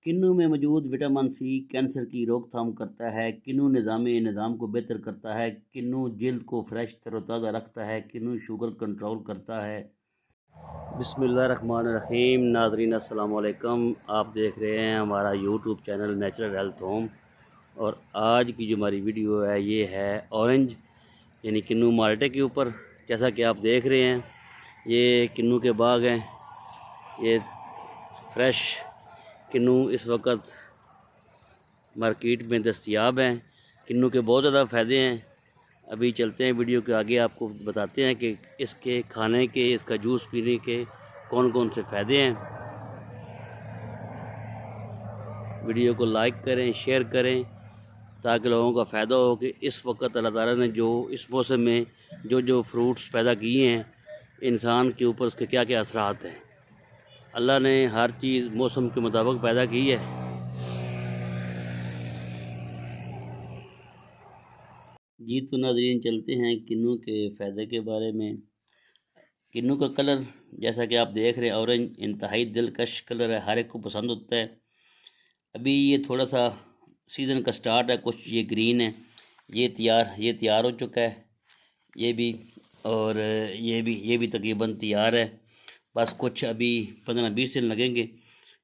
किन्नू में मौजूद vitamin C cancer की रोकथाम करता है। किन्नू निज़ाम को बेहतर करता है। किन्नू जिल्द को फ्रेश तरोताज़ा रखता है। किन्नू शुगर कंट्रोल करता है। बिस्मिल्लाहिर्रहमानिर्रहीम। नाज़रीन अस्सलाम वालेकुम। आप देख रहे हैं हमारा YouTube channel natural health home. और आज की जो हमारी वीडियो है ये है ऑरेंज यानी किन्नू माल्टे के ऊपर। जैसा कि आप देख रहे हैं ये किन्नू के बाग हैं। ये फ्रेश किन्नू इस वक्त मार्केट में दस्तयाब हैं। किन्नू के बहुत ज़्यादा फ़ायदे हैं। अभी चलते हैं वीडियो के आगे, आपको बताते हैं कि इसके खाने के, इसका जूस पीने के कौन कौन से फ़ायदे हैं। वीडियो को लाइक करें, शेयर करें ताकि लोगों का फ़ायदा हो कि इस वक्त अल्लाह ताला ने जो इस मौसम में जो जो फ्रूट्स पैदा किए हैं, इंसान के ऊपर उसके क्या क्या असरात हैं। अल्लाह ने हर चीज़ मौसम के मुताबिक पैदा की है। जी तो नाज़रीन चलते हैं किन्नू के फ़ायदे के बारे में। किन्नू का कलर जैसा कि आप देख रहे हैं ऑरेंज इंतहाई दिलकश कलर है, हर एक को पसंद होता है। अभी ये थोड़ा सा सीज़न का स्टार्ट है, कुछ ये ग्रीन है, ये तैयार हो चुका है ये भी। और ये भी तकरीबन तैयार है। बस कुछ अभी 15-20 दिन लगेंगे,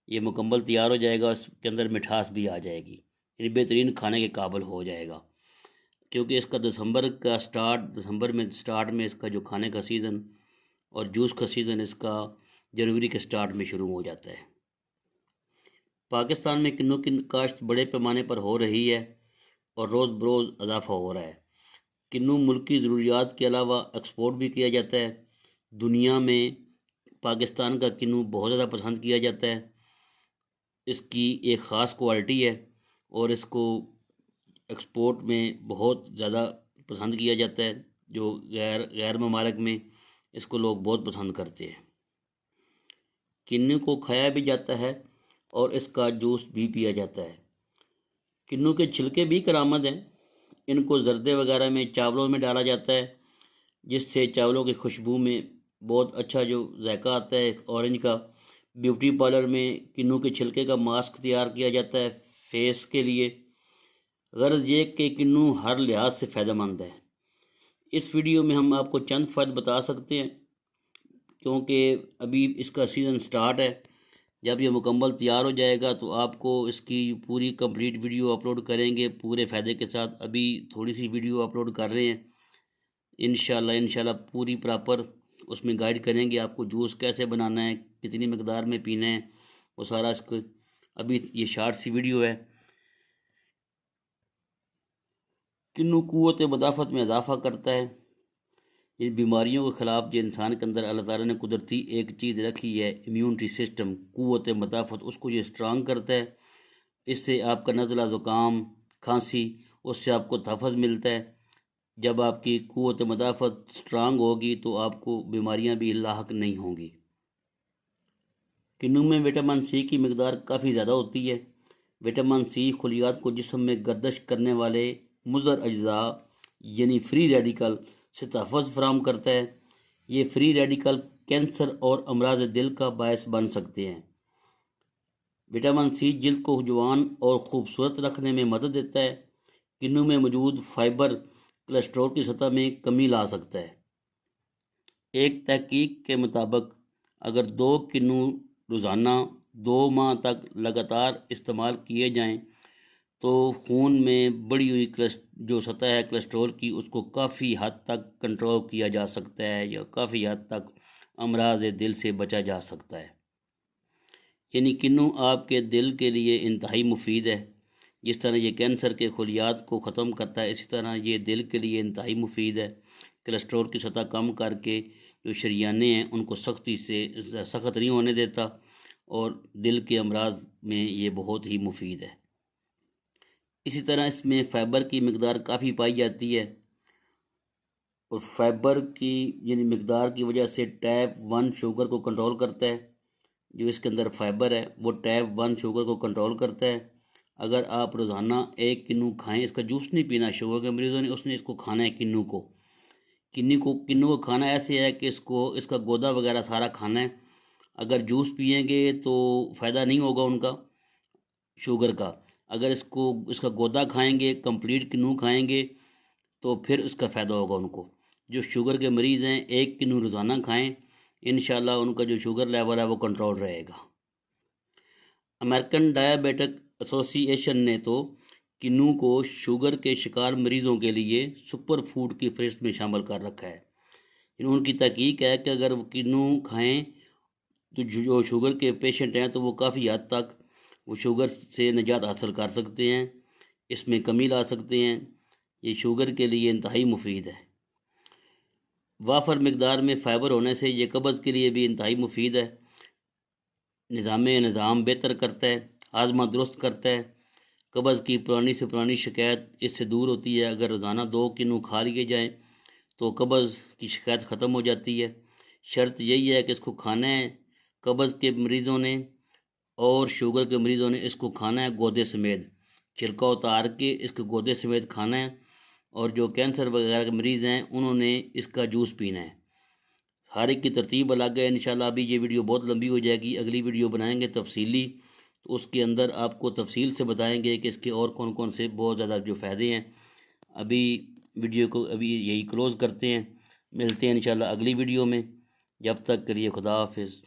ये मुकम्मल तैयार हो जाएगा। उसके अंदर मिठास भी आ जाएगी, यानी बेहतरीन खाने के काबिल हो जाएगा। क्योंकि इसका दिसंबर में स्टार्ट में इसका जो खाने का सीज़न और जूस का सीज़न इसका जनवरी के स्टार्ट में शुरू हो जाता है। पाकिस्तान में किन्नू की काश्त बड़े पैमाने पर हो रही है और रोज़ बरोज़ इजाफा हो रहा है। किन्नू मुल्क की ज़रूरियात के अलावा एक्सपोर्ट भी किया जाता है। दुनिया में पाकिस्तान का किन्नू बहुत ज़्यादा पसंद किया जाता है। इसकी एक ख़ास क्वालिटी है और इसको एक्सपोर्ट में बहुत ज़्यादा पसंद किया जाता है। जो गैर गैर ममालिक में इसको लोग बहुत पसंद करते हैं। किन्नू को खाया भी जाता है और इसका जूस भी पिया जाता है। किन्नू के छिलके भी करामद हैं। इनको जर्दे वगैरह में, चावलों में डाला जाता है, जिससे चावलों की खुशबू में बहुत अच्छा जो जायका आता है ऑरेंज का। ब्यूटी पार्लर में किन्नू के छिलके का मास्क तैयार किया जाता है फेस के लिए। गर्ज ये कि किन्नू हर लिहाज से फ़ायदेमंद है। इस वीडियो में हम आपको चंद फ़ायदे बता सकते हैं क्योंकि अभी इसका सीज़न स्टार्ट है। जब ये मुकम्मल तैयार हो जाएगा तो आपको इसकी पूरी कंप्लीट वीडियो अपलोड करेंगे पूरे फ़ायदे के साथ। अभी थोड़ी सी वीडियो अपलोड कर रहे हैं। इंशाल्लाह पूरी प्रॉपर उसमें गाइड करेंगे आपको जूस कैसे बनाना है, कितनी मकदार में पीना है, वो सारा इसको। अभी ये शार्ट सी वीडियो है। किन्नू क़ुव्वत मदाफ़त में इजाफ़ा करता है। इन बीमारियों के ख़िलाफ़ जो इंसान के अंदर अल्लाह ताला ने कुदरती एक चीज़ रखी है, इम्यूनिटी सिस्टम, क़ुव्वत मदाफ़त, उसको ये स्ट्रांग करता है। इससे आपका नज़ला, ज़ुकाम, खांसी, उससे आपको तहफ़्फ़ुज़ मिलता है। जब आपकी क़ुव्वत मदाफ़त स्ट्रांग होगी तो आपको बीमारियां भी लाहक नहीं होंगी। किन्नू में विटामिन सी की मकदार काफ़ी ज़्यादा होती है। विटामिन सी खलियात को जिस्म में गर्दिश करने वाले मुज़र अज्जा यानी फ्री रेडिकल से तहफ़्फ़ुज़ फराहम करता है। ये फ्री रेडिकल कैंसर और अमराज दिल का बायस बन सकते हैं। विटामिन सी जिल्द को जवान और ख़ूबसूरत रखने में मदद देता है। किन्नू में मौजूद फाइबर कोलेस्ट्रॉल की सतह में कमी ला सकता है। एक तहकीक के मुताबिक अगर 2 किन्नू रोज़ाना 2 माह तक लगातार इस्तेमाल किए जाएं तो खून में बढ़ी हुई जो सतह है कोलेस्ट्रॉल की, उसको काफ़ी हद तक कंट्रोल किया जा सकता है या काफ़ी हद तक अमराज दिल से बचा जा सकता है। यानी किन्नू आपके दिल के लिए इंतहाई मुफीद है। जिस तरह ये कैंसर के खलियात को ख़त्म करता है, इसी तरह ये दिल के लिए इंतहाई मुफीद है। कोलेस्ट्रॉल की सतह कम करके जो शरियाने हैं उनको सख्त नहीं होने देता और दिल के अमराज में ये बहुत ही मुफीद है। इसी तरह इसमें फ़ाइबर की मकदार काफ़ी पाई जाती है और फाइबर की यानी मकदार की वजह से टाइप 1 शुगर को कंट्रोल करता है। जो इसके अंदर फाइबर है वो टाइप 1 शुगर को कंट्रोल करता है। अगर आप रोज़ाना 1 किन्नू खाएं, इसका जूस नहीं पीना शुगर के मरीजों ने, उसने इसको खाना है किन्नू को खाना ऐसे है कि इसका गोदा वगैरह सारा खाना है। अगर जूस पिएंगे तो फ़ायदा नहीं होगा उनका। शुगर का। अगर इसका गोदा खाएंगे, कंप्लीट किन्नू खाएंगे, तो फिर उसका फ़ायदा होगा उनको। जो शुगर के मरीज़ हैं, एक किन्नू रोज़ाना खाएं, इंशाल्लाह उनका जो शुगर लेवल है वो कंट्रोल रहेगा। अमेरिकन डायबिटिक एसोसिएशन ने तो किन्नू को शुगर के शिकार मरीज़ों के लिए सुपर फूड की फहरिस्त में शामिल कर रखा है। उनकी तहकीक है कि अगर वो किन्नू खाएं तो जो शुगर के पेशेंट हैं तो वो काफ़ी हद तक वो शुगर से निजात हासिल कर सकते हैं, इसमें कमी ला सकते हैं। ये शुगर के लिए इंतहाई मुफीद है। वाफर मकदार में फ़ाइबर होने से ये कब्ज़ के लिए भी इंतहाई मुफीद है। निज़ाम बेहतर करता है, हाजमा दुरुस्त करता है। कब्ज़ की पुरानी से पुरानी शिकायत इससे दूर होती है। अगर रोज़ाना 2 किन्नू खा लिए जाएँ तो कब्ज़ की शिकायत ख़त्म हो जाती है। शर्त यही है कि इसको खाना है कब्ज़ के मरीज़ों ने और शुगर के मरीज़ों ने इसको खाना है गोदे समेत, छिलका उतार के इसको गोदे समेत खाना है। और जो कैंसर वगैरह के मरीज़ हैं उन्होंने इसका जूस पीना है। हर एक की तरतीब अलग है। इंशाल्लाह अभी ये वीडियो बहुत लंबी हो जाएगी, अगली वीडियो बनाएंगे तफसीली, तो उसके अंदर आपको तफसील से बताएंगे कि इसके और कौन कौन से बहुत ज़्यादा जो फ़ायदे हैं। अभी वीडियो को अभी यही क्लोज़ करते हैं, मिलते हैं इंशाल्लाह अगली वीडियो में। जब तक के लिए खुदा हाफिज़।